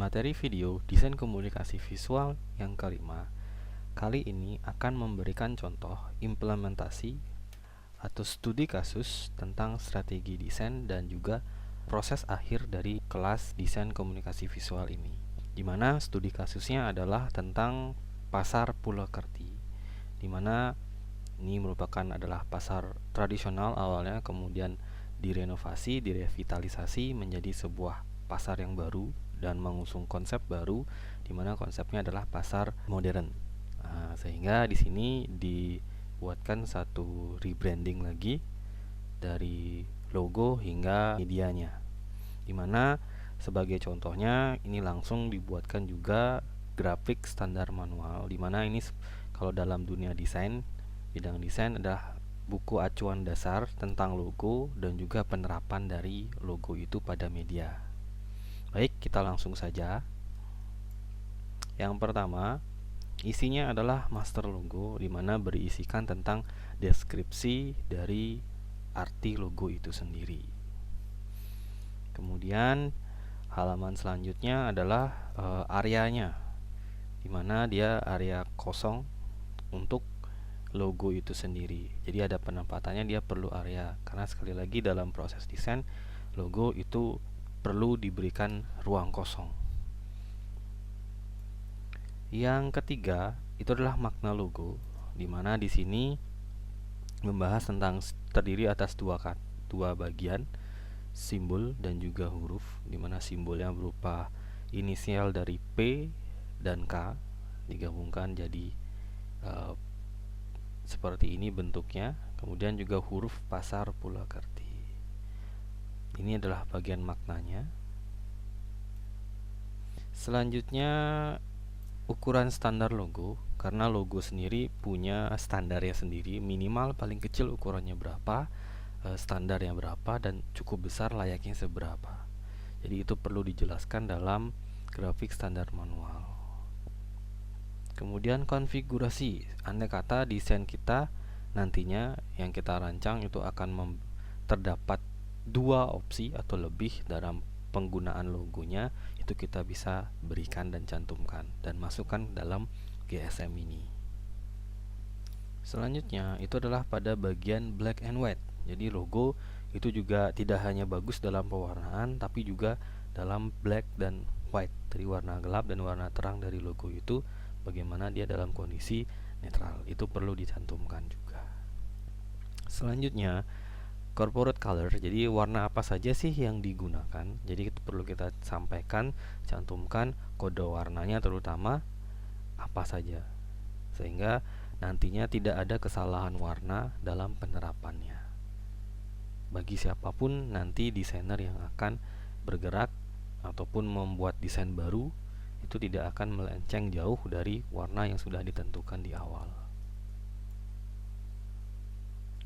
Materi video desain komunikasi visual yang kelima kali ini akan memberikan contoh implementasi atau studi kasus tentang strategi desain dan juga proses akhir dari kelas desain komunikasi visual ini, di mana studi kasusnya adalah tentang pasar Purwokerti, di mana ini adalah pasar tradisional awalnya, kemudian direnovasi, direvitalisasi menjadi sebuah pasar yang baru dan mengusung konsep baru, di mana konsepnya adalah pasar modern. Sehingga di sini dibuatkan satu rebranding lagi dari logo hingga medianya, di mana sebagai contohnya ini langsung dibuatkan juga grafik standar manual, di mana ini kalau dalam dunia desain, bidang desain adalah buku acuan dasar tentang logo dan juga penerapan dari logo itu pada media. Baik, kita langsung saja. Yang pertama, isinya adalah master logo, di mana berisikan tentang deskripsi dari arti logo itu sendiri. Kemudian halaman selanjutnya adalah areanya, di mana dia area kosong untuk logo itu sendiri. Jadi ada penempatannya, dia perlu area, karena sekali lagi dalam proses desain logo itu perlu diberikan ruang kosong. Yang ketiga itu adalah makna logo, di mana di sini membahas tentang terdiri atas dua bagian, simbol dan juga huruf, di mana simbolnya berupa inisial dari P dan K digabungkan jadi seperti ini bentuknya. Kemudian juga huruf pasar Purwokerti. Ini adalah bagian maknanya. Selanjutnya ukuran standar logo, karena logo sendiri punya standarnya sendiri, minimal paling kecil ukurannya berapa, standarnya berapa, dan cukup besar layaknya seberapa. Jadi itu perlu dijelaskan dalam grafik standar manual. Kemudian konfigurasi, andai kata desain kita nantinya yang kita rancang itu akan terdapat dua opsi atau lebih dalam penggunaan logonya, itu kita bisa berikan dan cantumkan dan masukkan dalam GSM ini. Selanjutnya itu adalah pada bagian black and white. Jadi logo itu juga tidak hanya bagus dalam pewarnaan, tapi juga dalam black dan white, dari warna gelap dan warna terang dari logo itu bagaimana dia dalam kondisi netral, itu perlu dicantumkan juga. Selanjutnya corporate color, jadi warna apa saja sih yang digunakan. Jadi itu perlu kita sampaikan, cantumkan kode warnanya terutama apa saja, sehingga nantinya tidak ada kesalahan warna dalam penerapannya. Bagi siapapun nanti desainer yang akan bergerak ataupun membuat desain baru, itu tidak akan melenceng jauh dari warna yang sudah ditentukan di awal.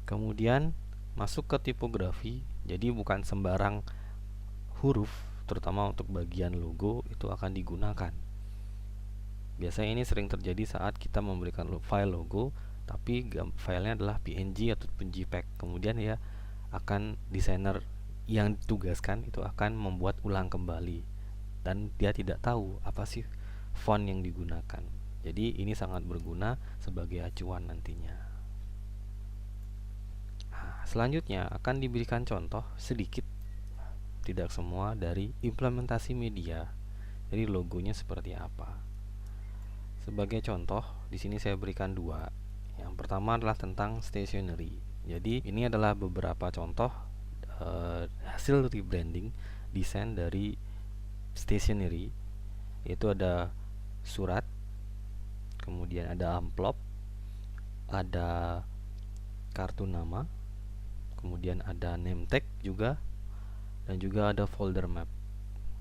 Kemudian masuk ke tipografi, jadi bukan sembarang huruf, terutama untuk bagian logo itu akan digunakan. Biasanya ini sering terjadi saat kita memberikan file logo, tapi filenya adalah PNG ataupun JPEG. Kemudian ya akan desainer yang ditugaskan itu akan membuat ulang kembali, dan dia tidak tahu apa sih font yang digunakan. Jadi ini sangat berguna sebagai acuan nantinya. Selanjutnya akan diberikan contoh sedikit, tidak semua, dari implementasi media. Jadi logonya seperti apa. Sebagai contoh, di sini saya berikan dua. Yang pertama adalah tentang stationery. Jadi ini adalah beberapa contoh hasil rebranding desain dari stationery. Yaitu ada surat, kemudian ada amplop, ada kartu nama, kemudian ada name tag juga, dan juga ada folder map.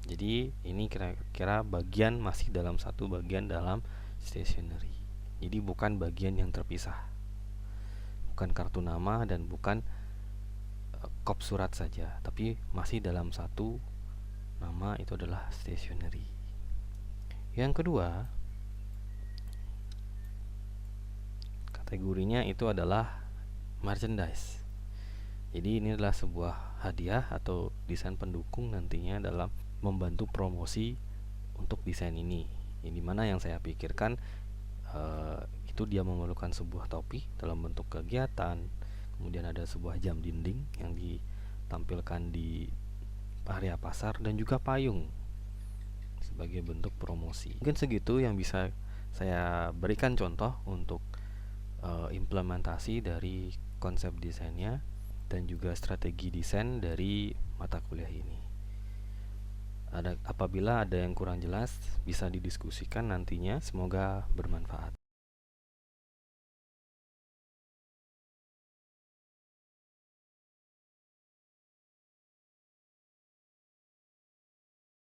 Jadi ini kira-kira bagian masih dalam satu bagian dalam stationery. Jadi bukan bagian yang terpisah, bukan kartu nama dan bukan kop surat saja, tapi masih dalam satu nama, itu adalah stationery. Yang kedua, kategorinya itu adalah merchandise. Jadi ini adalah sebuah hadiah atau desain pendukung nantinya dalam membantu promosi untuk desain ini. Ini mana yang saya pikirkan itu dia memerlukan sebuah topi dalam bentuk kegiatan, kemudian ada sebuah jam dinding yang ditampilkan di area pasar, dan juga payung sebagai bentuk promosi. Mungkin segitu yang bisa saya berikan contoh untuk implementasi dari konsep desainnya dan juga strategi desain dari mata kuliah ini. Apabila ada yang kurang jelas, bisa didiskusikan nantinya. Semoga bermanfaat.